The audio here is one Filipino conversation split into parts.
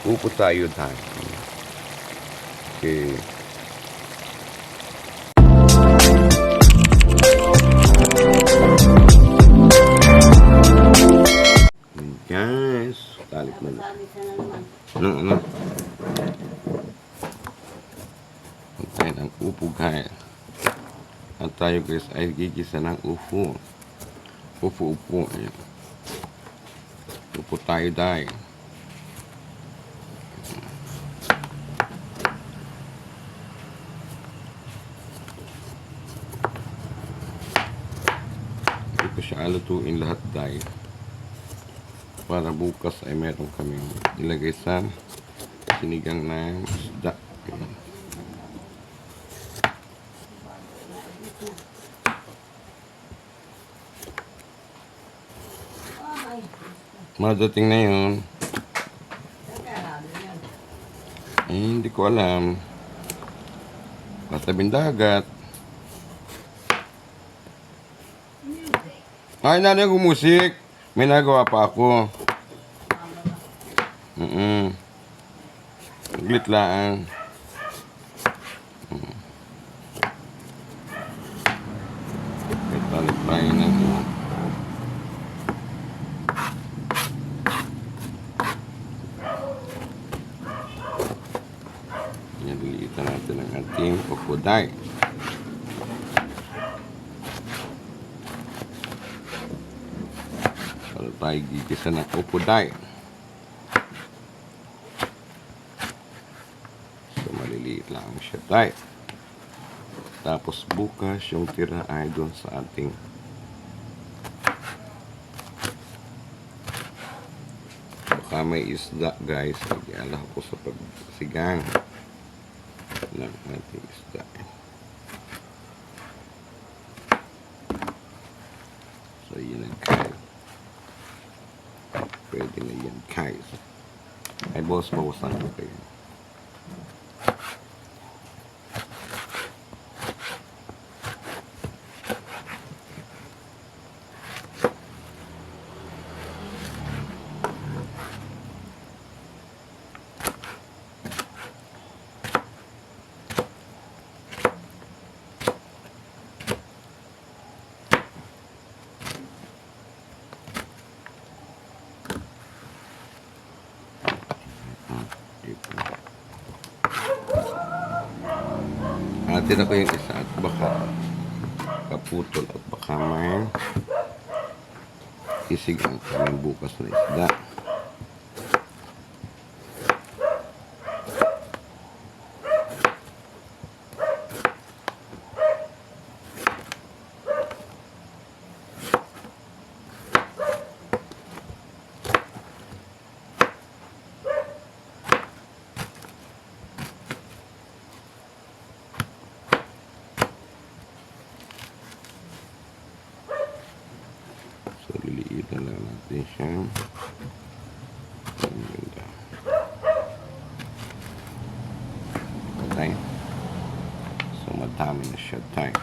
Upo tayo tayo. Okay. Guys, talit na. Ano? Tayo ng upo guys. At tayo guys ay gigisa ng upo. Upo. Ayan. Upo tayo dahil. Hindi ko siya alutuin lahat dahil. Para bukas ay meron kaming ilagay sa sinigang na isda. Madating na yun. Hindi ko alam. Katabing dagat. Ay, nanay ko musik. May nagawa pa ako. Saglit lang. May talit tayo na ito. Nalilitan natin ang ating kukuday. Para tayo gigisa ng kukuday. So maliliit lang siya tayo. Tapos bukas yung tira ay doon sa ating baka may isda guys. Nag-iala ko sa pagsigang ng ating isda. So yun ang kayo. Pwede na yan kayo. Ay boss, bawasan ko kayo. Atin ako yung isa at baka kaputol at baka may isig ang kaming bukas na isda. So, liliitan lang natin siya. Ang ganda. Okay. So, madami na siya tayo.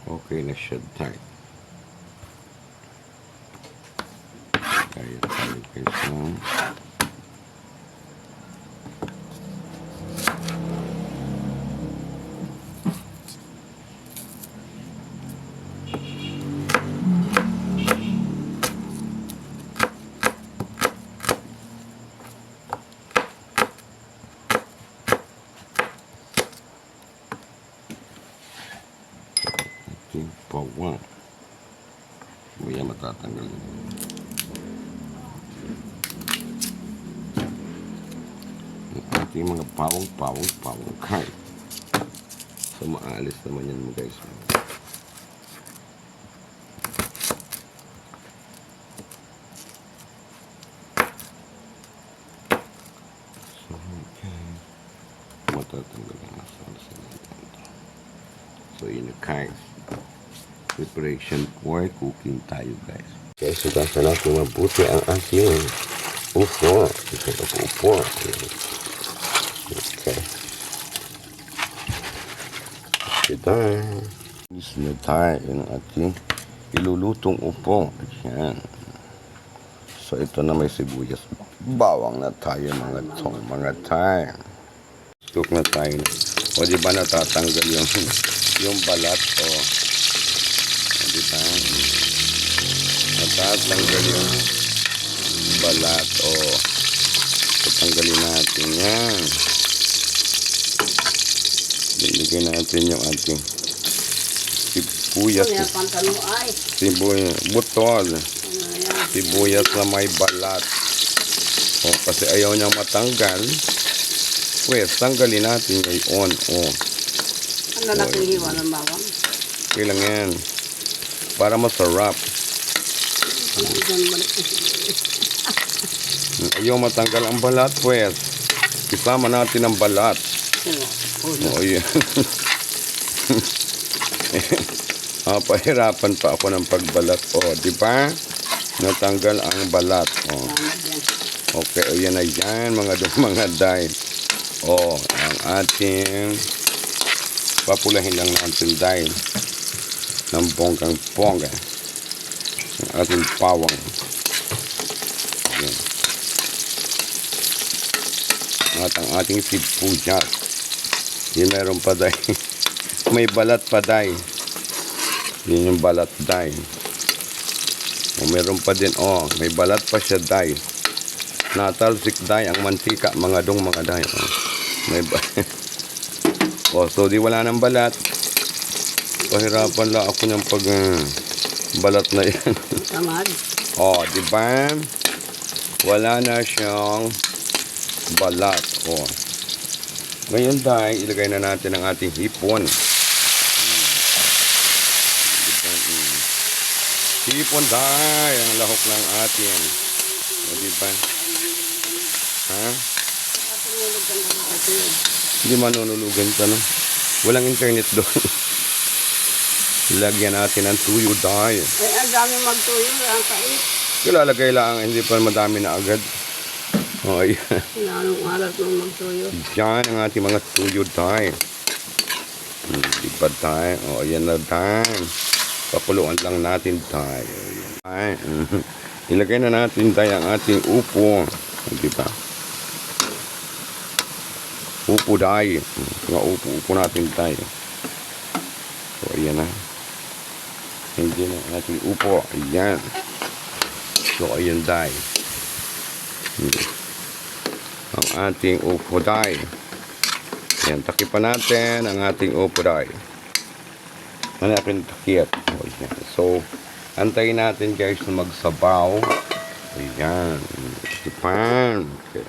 Okay na siya tayo. Kaya tayo kayo. Bawang. Maya matatanggal yun. Ang ating mga pawang kay. So maalis naman yan mo guys. So okay. Matatanggal ang nasa. So yun yung guys. Preparation for cooking tayo guys. Okay, so gasa natin mabuti ang ating upo. Ito na po upo. Okay. Kita. Is na tayo yung ating ilulutong upo. Ayan. So ito na may sibuyas. Bawang na tayo mga tayo. Cook na tayo. O di ba natatanggal yung balat o di ba? Natatanggal yung balat o tatanggalin natin yan. Bigyan natin yung ating sibuyas. Sibuyas. Butol. Sibuyas na may balat. O, kasi ayaw niyang matanggal. Pues, tanggalin natin ngayon. O. Ang lalaking hiwa ng bawang. Kailang yan. Para masarap. Ayaw matanggal ang balat, pues. Isama natin ang balat. O, yan. Pahirapan pa ako ng pagbalat. O, di ba? Natanggal ang balat. O. Okay, o yan na yan, mga day. O, ang ating papulahin lang natin dahil ng bonggang-bongga. Ang ating pawang. Ayan. At ang ating sibuyas. Yan meron pa day. May balat pa day. Yan yung balat day. O meron pa din, may balat pa siya day. Natalsik day ang mantika, mga day. May so di wala nang balat. Pahirapan lang ako ng pag balat na yan. Tamad. Di ba? Wala na siyang balat. Ngayon dahil ilagay na natin ang ating hipon. Hipon dahil ang lahok ng atin. Di ba? Ha? Hindi manunulugan ka, no? Walang internet doon. Lagyan natin ng tuyo dahil. Ay, ang dami magtuyo. Ang kait. Ilalagay lang, hindi pa madami na agad. Ayan. Anong alat nung magtuyo? Yan ang ating mga tuyo dahil. Di ba dahil? Ayan na dahil. Pakuluan lang natin dahil. Ilagay na natin dahil ang ating upo. Di ba? Upo dahil. Mga upo natin tayo. So, ayan na. Hindi na ating upo. Ayan. So, ayan dahil. Ang ating upo dahil. Ayan, takipan natin ang ating upo dahil. Hanapin takip. So, antayin natin guys na magsabaw. Ayan. Tipan. Okay.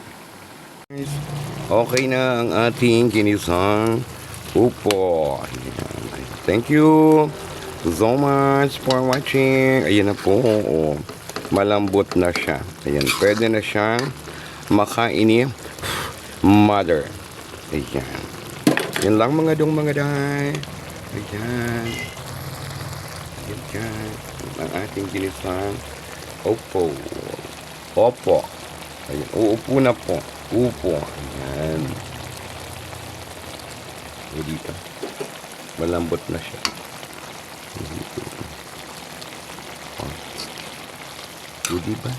Okay na ang ating ginisang upo. Ayan. Thank you so much for watching. Ayan na po. Malambot na siya. Ayan. Pwede na siyang makain ni mother. Ayan. Yan lang mga day. Ayan. Ayan. Ang ating ginisang upo. Opo. Ayan. Uupo na po. Upo. Ayan. O dito. Malambot na siya. Dito. O diba?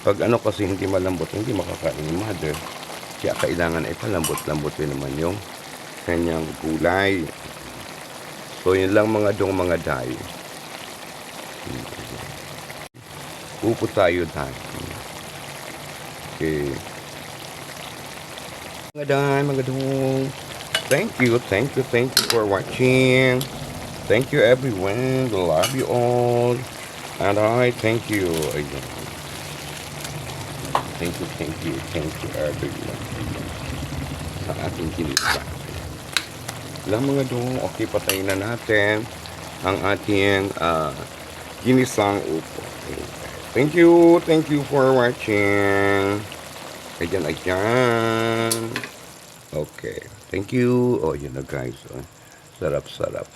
Pag kasi hindi malambot, hindi makakain ni mother. Kaya kailangan ay palambot-lambot din naman yung kanyang gulay. So yun lang mga day. Upo tayo dahil. Okay. Mga dong. Thank you for watching. Thank you everyone. I love you all. And I thank you. Again. Thank you everyone. Sa ating kinita. Lang mga dong. Okay, patayin na natin ang ating ginisang upo. Thank you for watching. Ayan. Okay. Thank you. Oh, yun na guys. Oh. Sarap-sarap.